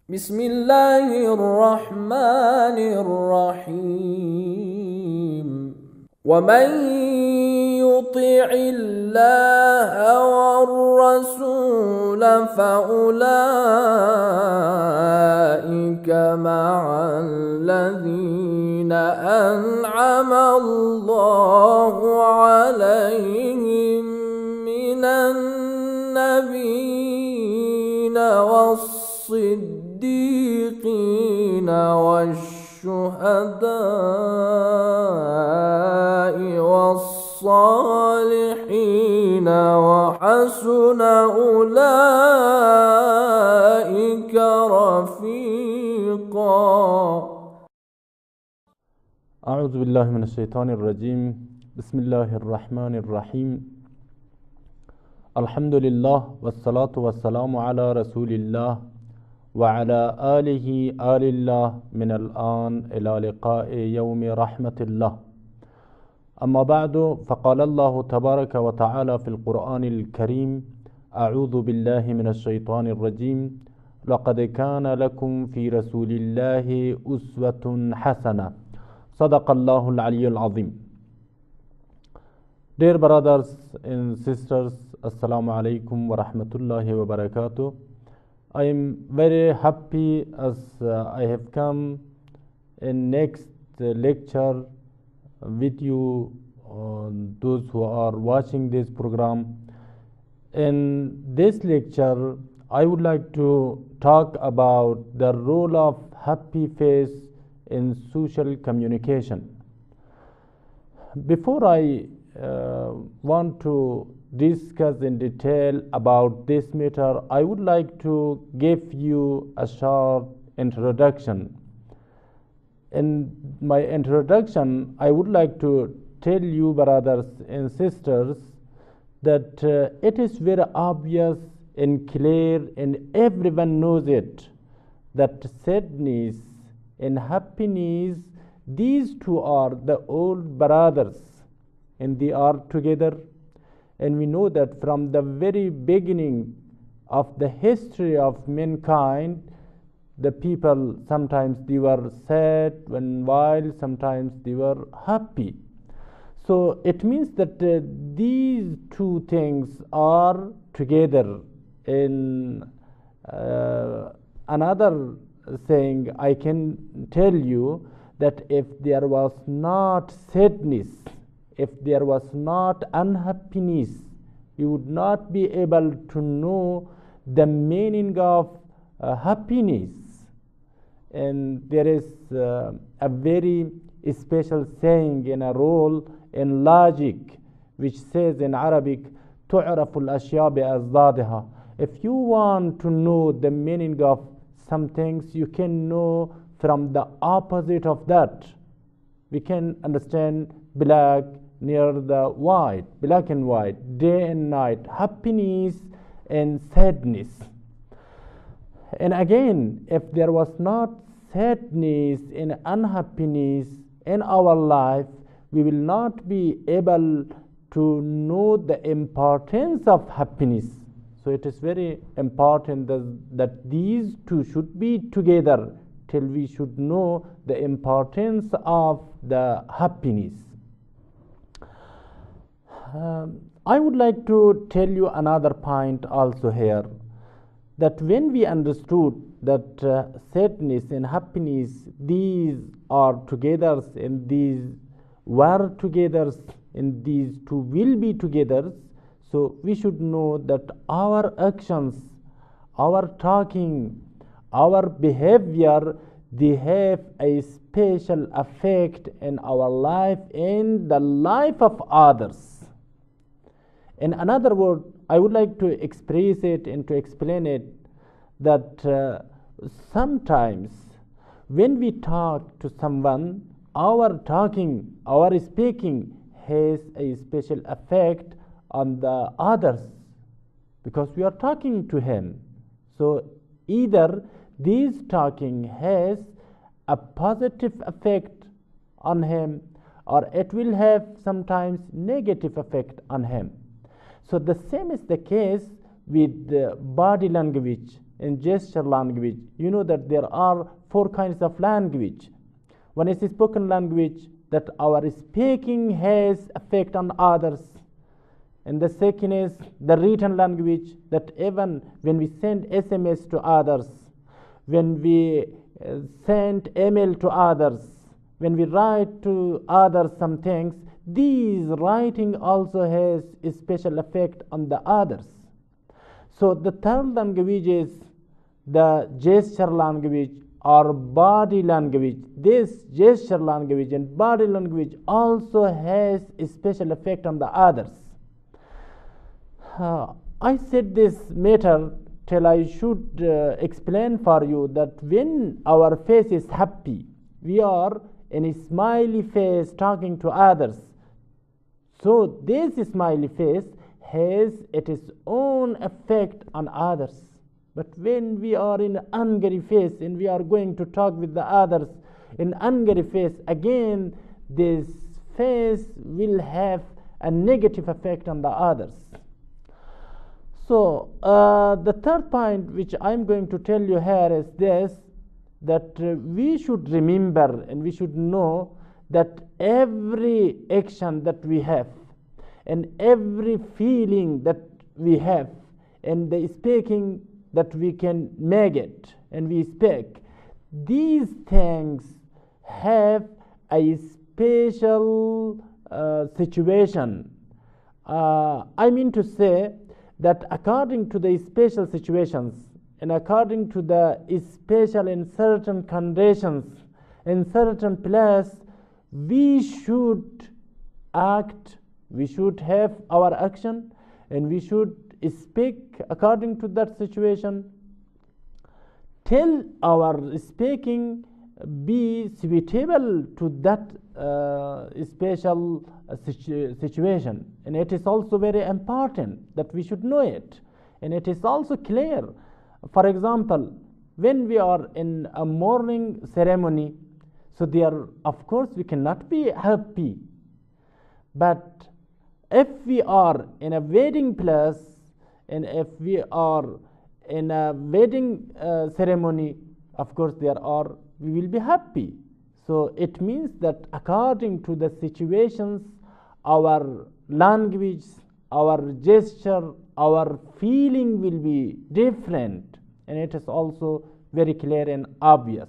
بسم الله الرحمن الرحيم ومن يطع الله والرسول فأولئك مع الذين أنعم الله عليهم من النبيين والصديقين والشهداء والصالحين وحسن أولئك رفيقا. أعوذ بالله من الشيطان الرجيم. بسم الله الرحمن الرحيم. الحمد لله والصلاة والسلام على رسول الله وعلى آله آل الله من الآن إلى لقاء يوم رحمة الله. أما بعد، فقال الله تبارك وتعالى في القرآن الكريم: أعوذ بالله من الشيطان الرجيم. لقد كان لكم في رسول الله أسوة حسنة. صدق الله العلي العظيم. Dear brothers and sisters, Assalamu alaikum wa rahmatullahi wa barakatuh. I am very happy as I have come in next lecture with you, those who are watching this program. In this lecture, I would like to talk about the role of happy face in social communication. Before I want to discuss in detail about this matter, I would like to give you a short introduction. In my introduction, I would like to tell you, brothers and sisters, that it is very obvious and clear, and everyone knows it, that sadness and happiness, these two are the old brothers, and they are together. And we know that from the very beginning of the history of mankind, the people, sometimes they were sad, while sometimes they were happy. So it means that these two things are together. In another saying, I can tell you that if there was not sadness, if there was not unhappiness, you would not be able to know the meaning of happiness. And there is a very special saying in a role in logic which says in Arabic, تُعْرَفُ الْأَشْيَاء بِأَزْدَادِهَا. If you want to know the meaning of some things, you can know from the opposite of that. We can understand black near the white, black and white, day and night, happiness and sadness. And again, if there was not sadness and unhappiness in our life, we will not be able to know the importance of happiness. So it is very important that these two should be together till we should know the importance of the happiness. I would like to tell you another point also here, that when we understood that sadness and happiness, these are together, and these were together, and these two will be together, so we should know that our actions, our talking, our behavior, they have a special effect in our life and the life of others. In another word, I would like to express it and to explain it, that sometimes when we talk to someone, our talking, our speaking has a special effect on the others, because we are talking to him. So either this talking has a positive effect on him, or it will have sometimes negative effect on him. So the same is the case with the body language. in gesture language. You know that there are 4 kinds of language. One is spoken language, that our speaking has effect on others. And the second is the written language, that even when we send SMS to others, when we send email to others, when we write to others some things, these writing also has a special effect on the others. So the third language is the gesture language or body language. This gesture language and body language also has a special effect on the others. I said this matter till I should explain for you that when our face is happy, we are in a smiley face talking to others. So this smiley face has its own effect on others. But when we are in angry face and we are going to talk with the others in angry face, again this face will have a negative effect on the others. So the third point which I am going to tell you here is this, that we should remember and we should know that every action that we have and every feeling that we have and the speaking that we can make it and we speak, these things have a special situation. I mean to say that according to the special situations and according to the special in certain conditions, in certain place, we should act, we should have our action, and we should speak according to that situation till our speaking be suitable to that special situation. And it is also very important that we should know it, and it is also clear. For example, when we are in a mourning ceremony, so there of course we cannot be happy, but if we are in a wedding place and if we are in a wedding ceremony, of course we will be happy. So it means that according to the situations, our language, our gesture, our feeling will be different, and it is also very clear and obvious.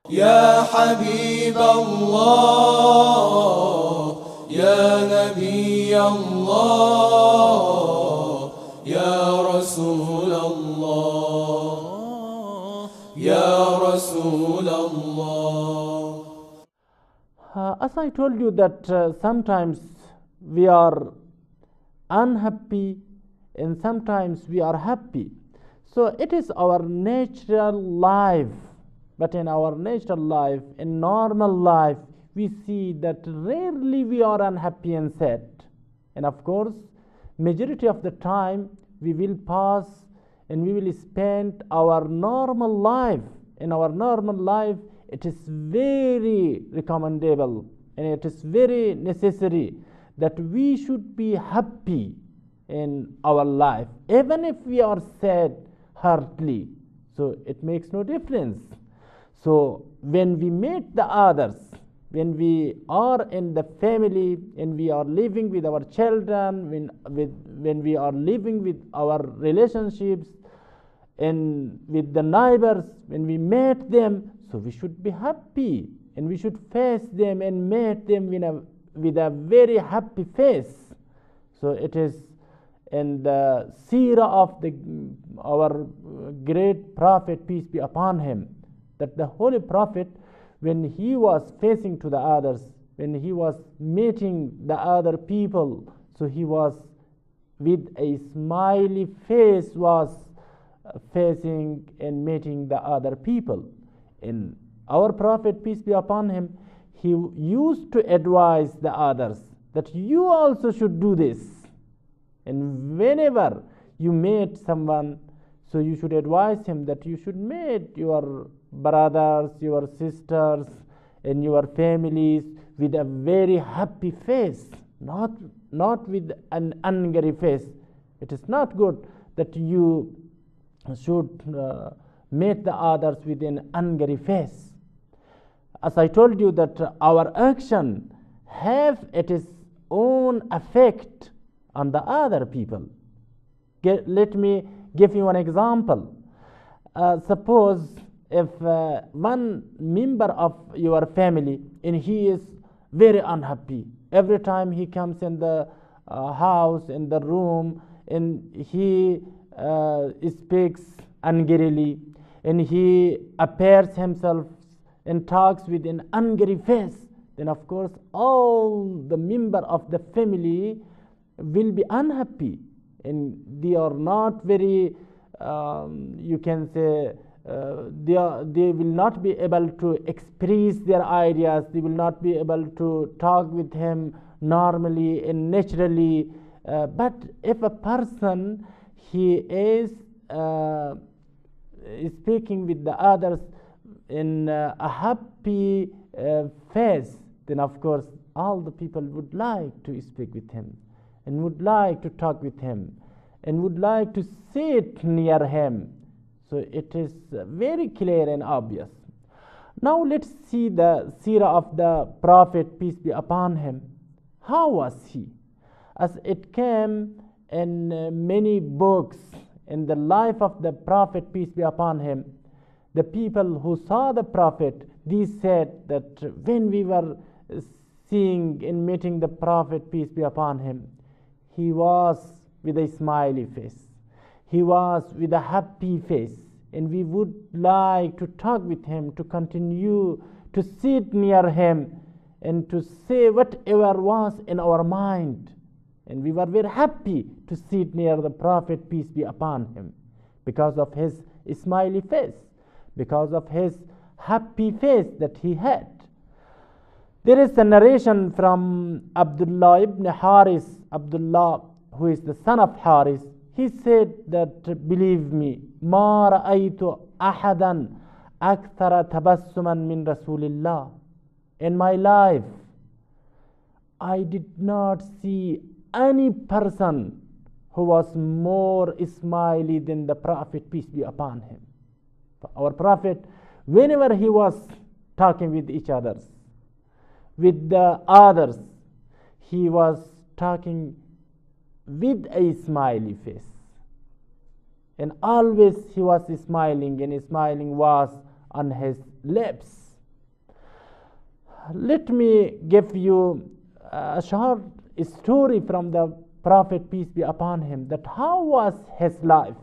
Ya Habib Allah, Ya Nabi Allah, Ya Rasul Allah, Ya Rasul Allah. As I told you that sometimes we are unhappy and sometimes we are happy. So it is our natural life. But in our natural life, in normal life, we see that rarely we are unhappy and sad. And of course, majority of the time we will pass and we will spend our normal life. In our normal life, it is very recommendable and it is very necessary that we should be happy in our life, even if we are sad heartily. So it makes no difference. So when we meet the others, when we are in the family and we are living with our children, when we are living with our relationships and with the neighbors, when we meet them, so we should be happy and we should face them and meet them with a very happy face. So it is in the seerah of our great prophet, peace be upon him, that the holy prophet, when he was facing to the others, when he was meeting the other people, so he was with a smiley face was facing and meeting the other people. And our prophet, peace be upon him, he used to advise the others that you also should do this. And whenever you meet someone, so you should advise him that you should meet your brothers, your sisters, and your families with a very happy face, not with an angry face. It is not good that you should meet the others with an angry face. As I told you that our action have its own effect on the other people. Let me give you an example. Suppose if one member of your family and he is very unhappy, every time he comes in the house, in the room, and he speaks angrily, and he appears himself and talks with an angry face, then of course all the member of the family will be unhappy, and they are not very you can say they will not be able to express their ideas, they will not be able to talk with him normally and naturally. But if a person he is speaking with the others in a happy face, then of course all the people would like to speak with him and would like to talk with him and would like to sit near him. So it is very clear and obvious. Now let's see the seerah of the Prophet, peace be upon him. How was he? As it came in many books in the life of the Prophet, peace be upon him, the people who saw the Prophet, they said that when we were seeing and meeting the Prophet, peace be upon him, he was with a smiley face, he was with a happy face, and we would like to talk with him, to continue to sit near him and to say whatever was in our mind. And we were very happy to sit near the Prophet, peace be upon him, because of his smiley face, because of his happy face that he had. There is a narration from Abdullah ibn Haris, Abdullah who is the son of Haris. He said that, believe me, ما رأيت أحدا أكثر تبسما من رسول الله. In my life, I did not see any person who was more smiley than the Prophet, peace be upon him. Our Prophet, whenever he was talking with each other, with the others, he was talking with a smiley face, and always he was smiling, and smiling was on his lips. Let me give you a short story from the Prophet, peace be upon him, that how was his life.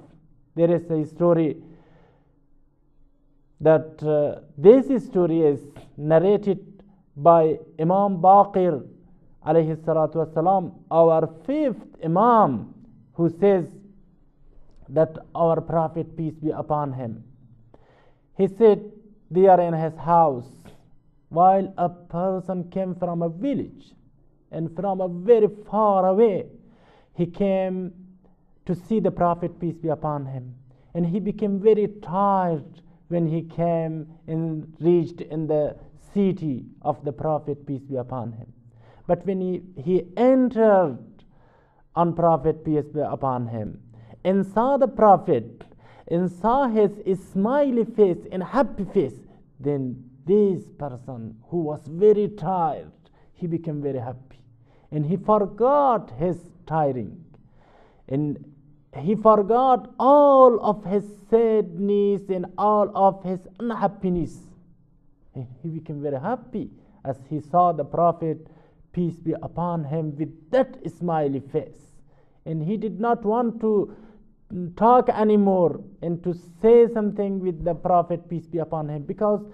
There is a story that this story is narrated by Imam Baqir alayhi salatu wasalam, our fifth Imam, who says that our Prophet, peace be upon him, he said they are in his house while a person came from a village, and from a very far away he came to see the Prophet, peace be upon him, and he became very tired when he came and reached in the city of the Prophet, peace be upon him. But when he entered on Prophet, peace be upon him, and saw the Prophet and saw his smiley face and happy face, then this person who was very tired, he became very happy, and he forgot his tiring, and he forgot all of his sadness and all of his unhappiness. He became very happy as he saw the Prophet, peace be upon him, with that smiley face. And he did not want to talk anymore and to say something with the Prophet, peace be upon him, because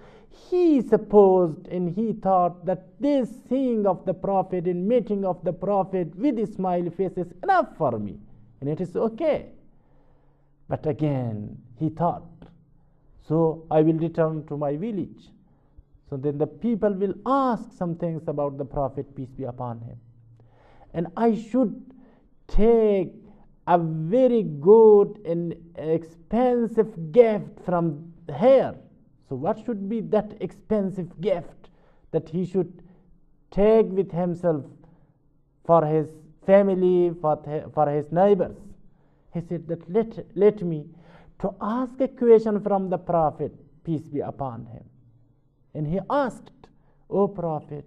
he supposed and he thought that this seeing of the Prophet and meeting of the Prophet with a smiley face is enough for me, and it is okay. But again he thought, so I will return to my village, so then the people will ask some things about the Prophet, peace be upon him, and I should take a very good and expensive gift from here. So what should be that expensive gift that he should take with himself for his family, for his neighbors? He said that let me to ask a question from the Prophet, peace be upon him. And he asked, O Prophet,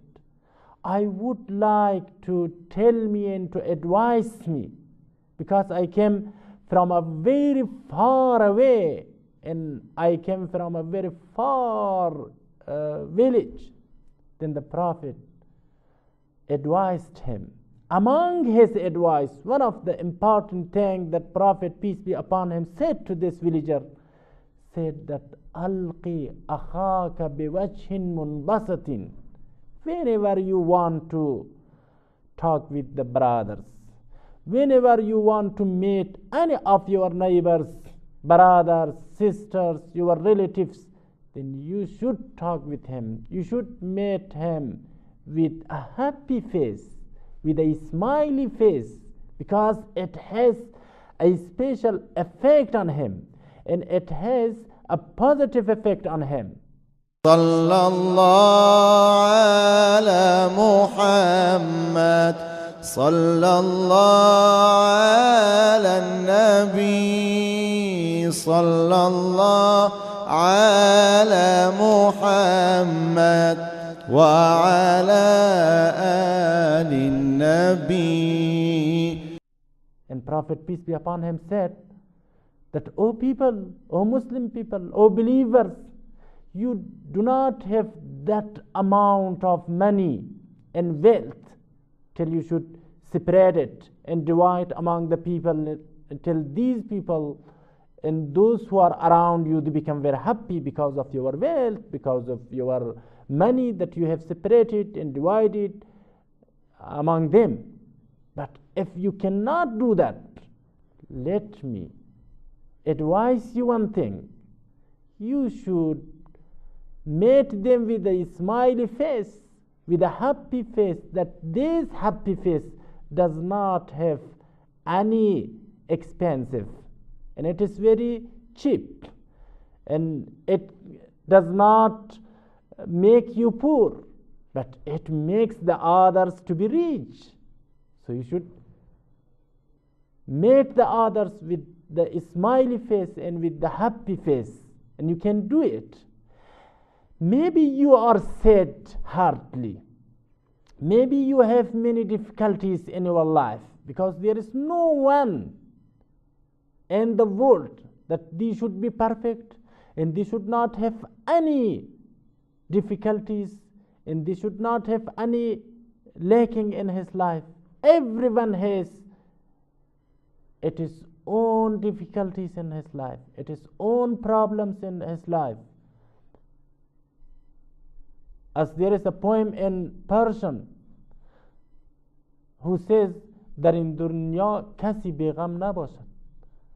I would like to tell me and to advise me, because I came from a very far away, and I came from a very far village. Then the Prophet advised him. Among his advice, one of the important things that Prophet, peace be upon him, said to this villager, said that, Alqi akhaka biwajhin munbasatin. Whenever you want to talk with the brothers, whenever you want to meet any of your neighbors, brothers, sisters, your relatives, then you should talk with him. You should meet him with a happy face, with a smiley face, because it has a special effect on him, and it has a positive effect on him. Sallallahu ala Muhammad, sallallahu ala Nabi, sallallahu ala Muhammad wa ala ali Nabi. And Prophet, peace be upon him, said that, O people, O Muslim people, O believers, you do not have that amount of money and wealth till you should separate it and divide among the people, until these people and those who are around you, they become very happy because of your wealth, because of your money that you have separated and divided among them. But if you cannot do that, let me advise you one thing. You should meet them with a smiley face, with a happy face, that this happy face does not have any expensive, and it is very cheap, and it does not make you poor, but it makes the others to be rich. So you should meet the others with the smiley face and with the happy face, and you can do it. Maybe you are sad heartily. Maybe you have many difficulties in your life, because there is no one in the world that they should be perfect, and they should not have any difficulties, and they should not have any lacking in his life. Everyone has its own difficulties in his life, its own problems in his life. As there is a poem in Persian who says, در این دنیا کسی بیغم نباشد،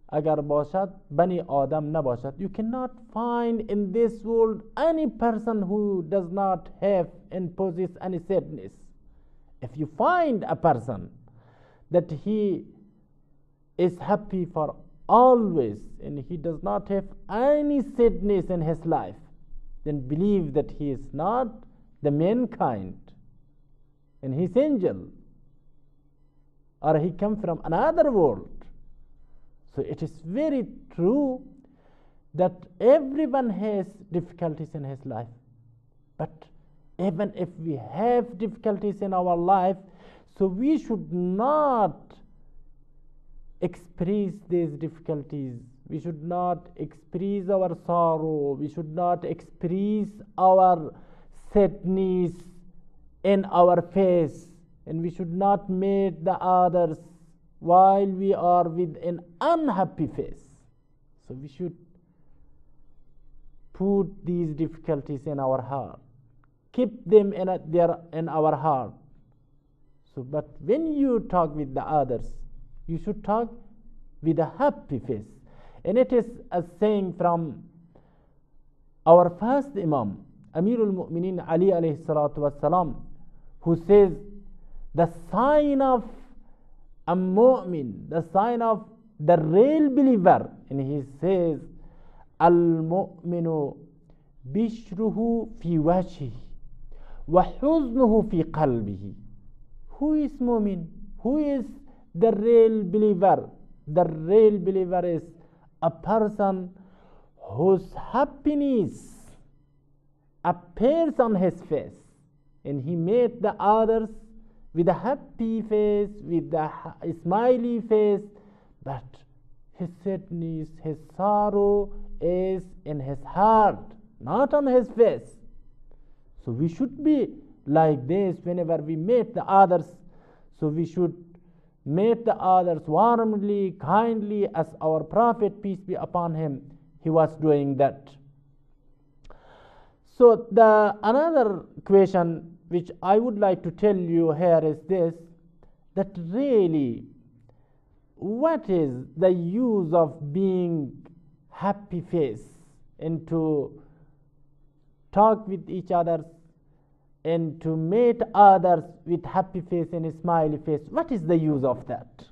اگر باشد بنی آدم نباشد. You cannot find in this world any person who does not have and possess any sadness. If you find a person that he is happy for always and he does not have any sadness in his life, then believe that he is not the mankind, and he is angel, or he come from another world. So it is very true that everyone has difficulties in his life, but even if we have difficulties in our life, so we should not express these difficulties. We should not express our sorrow. We should not express our sadness in our face, and we should not meet the others while we are with an unhappy face. So we should put these difficulties in our heart, keep them in our heart. So, but when you talk with the others, you should talk with a happy face. And it is a saying from our first Imam, Amirul Mu'minin Ali alayhi salatu wassalam, who says, the sign of a mu'min, the sign of the real believer, and he says, al-mu'minu bishruhu fi wajhihi wa huznuhu fi qalbihi. Who is mu'min? Who is the real believer? The real believer is a person whose happiness appears on his face, and he met the others with a happy face, with a smiley face, but his sadness, his sorrow is in his heart, not on his face. So we should be like this whenever we meet the others. So we should meet the others warmly, kindly, as our Prophet, peace be upon him, he was doing that. So the another question which I would like to tell you here is this, that really what is the use of being happy face and to talk with each other and to meet others with happy face and a smiley face? What is the use of that?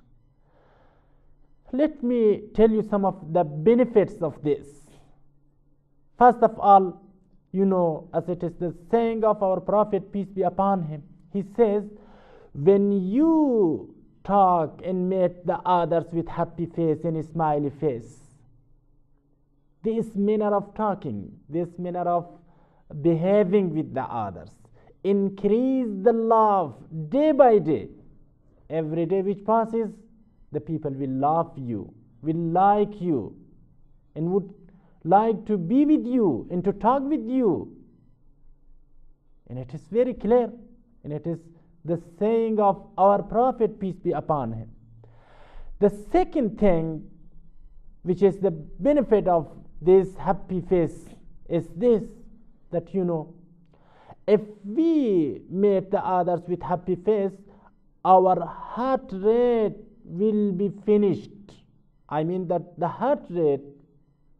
Let me tell you some of the benefits of this. First of all, you know, as it is the saying of our Prophet, peace be upon him, he says, when you talk and meet the others with happy face and a smiley face, this manner of talking, this manner of behaving with the others, increase the love day by day. Every day which passes, the people will love you, will like you, and would like to be with you and to talk with you. And it is very clear, and it is the saying of our Prophet, peace be upon him. The second thing, which is the benefit of this happy face, is this, that you know, if we meet the others with happy face, our heart rate will be finished. I mean that the heart rate,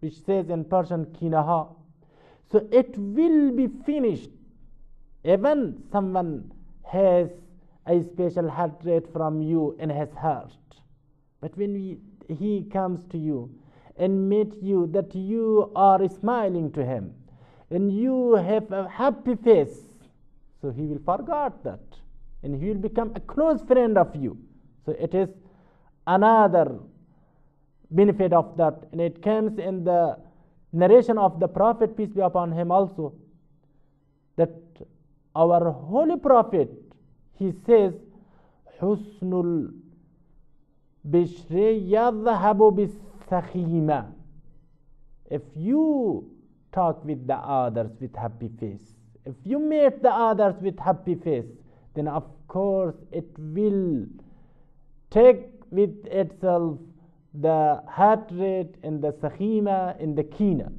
which says in Persian kinaha, so it will be finished. Even someone has a special heart rate from you in his heart, but when he comes to you and meet you, that you are smiling to him and you have a happy face, so he will forget that and he will become a close friend of you. So it is another benefit of that, and it comes in the narration of the Prophet, peace be upon him also, that our holy Prophet, he says, Husnul Bishri yadhabu bisakhima. If you talk with the others with happy face, if you meet the others with happy face, then of course it will take with itself the heart rate and the sakhima and the kina,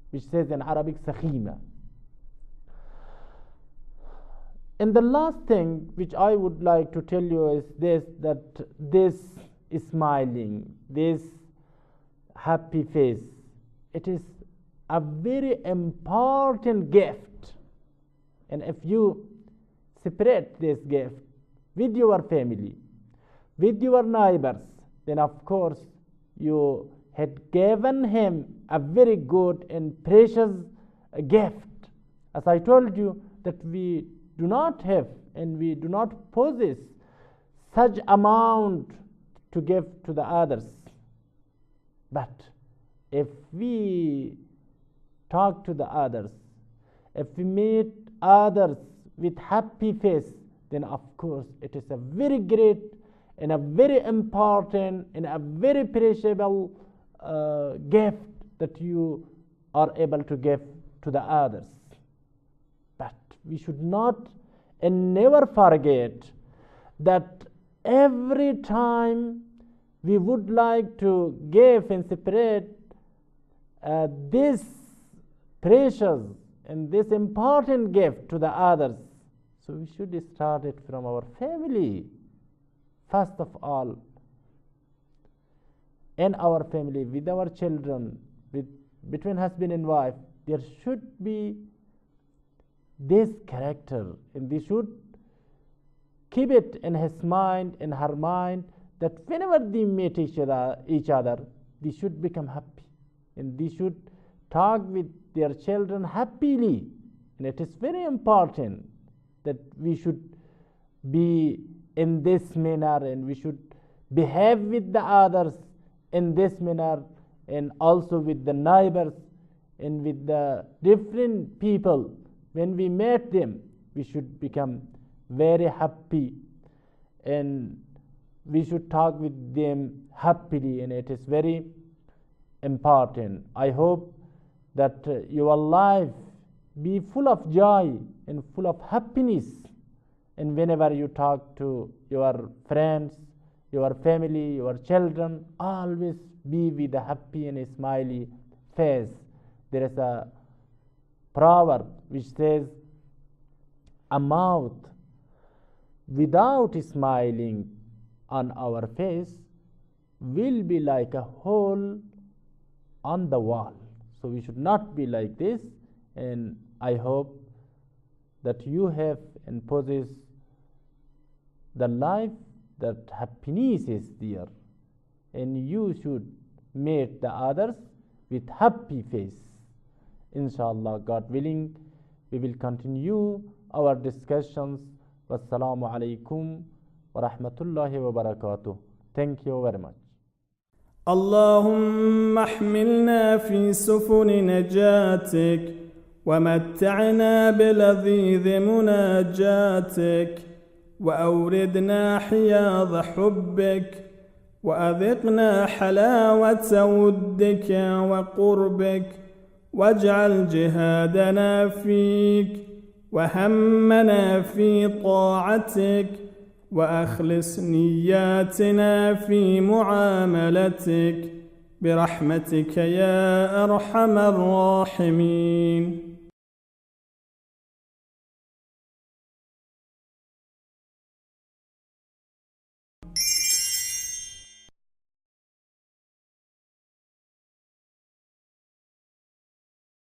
which says in Arabic sakhima. And the last thing which I would like to tell you is this, that this smiling, this happy face, it is a very important gift. And if you separate this gift with your family, with your neighbors, then of course you had given him a very good and precious gift. As I told you, that we do not have and we do not possess such amount to give to the others. But if we talk to the others, if we meet others with happy face, then of course it is a very great and a very important and a very perishable gift that you are able to give to the others. But we should not and never forget that every time we would like to give and separate this precious and this important gift to the others, so we should start it from our family. First of all, in our family, with our children, between husband and wife, there should be this character, and they should keep it in his mind, in her mind, that whenever they meet each other, they should become happy, and they should talk with their children happily. And it is very important that we should be in this manner, and we should behave with the others in this manner, and also with the neighbors and with the different people. When we meet them, we should become very happy and we should talk with them happily, and it is very important. I hope that your life be full of joy and full of happiness, and whenever you talk to your friends, your family, your children, always be with a happy and a smiley face. There is a proverb which says, a mouth without smiling on our face will be like a hole on the wall. So we should not be like this, and I hope that you have and possess the life that happiness is there, and you should meet the others with happy face. Inshallah, God willing, we will continue our discussions. Wassalamu alaikum wa rahmatullahi wa barakatuh. Thank you very much. اللهم احملنا في سفن نجاتك ومتعنا بلذيذ مناجاتك وأوردنا حياض حبك وأذقنا حلاوة ودك وقربك واجعل جهادنا فيك وهمنا في طاعتك وأخلص نياتنا في معاملتك برحمتك يا أرحم الراحمين.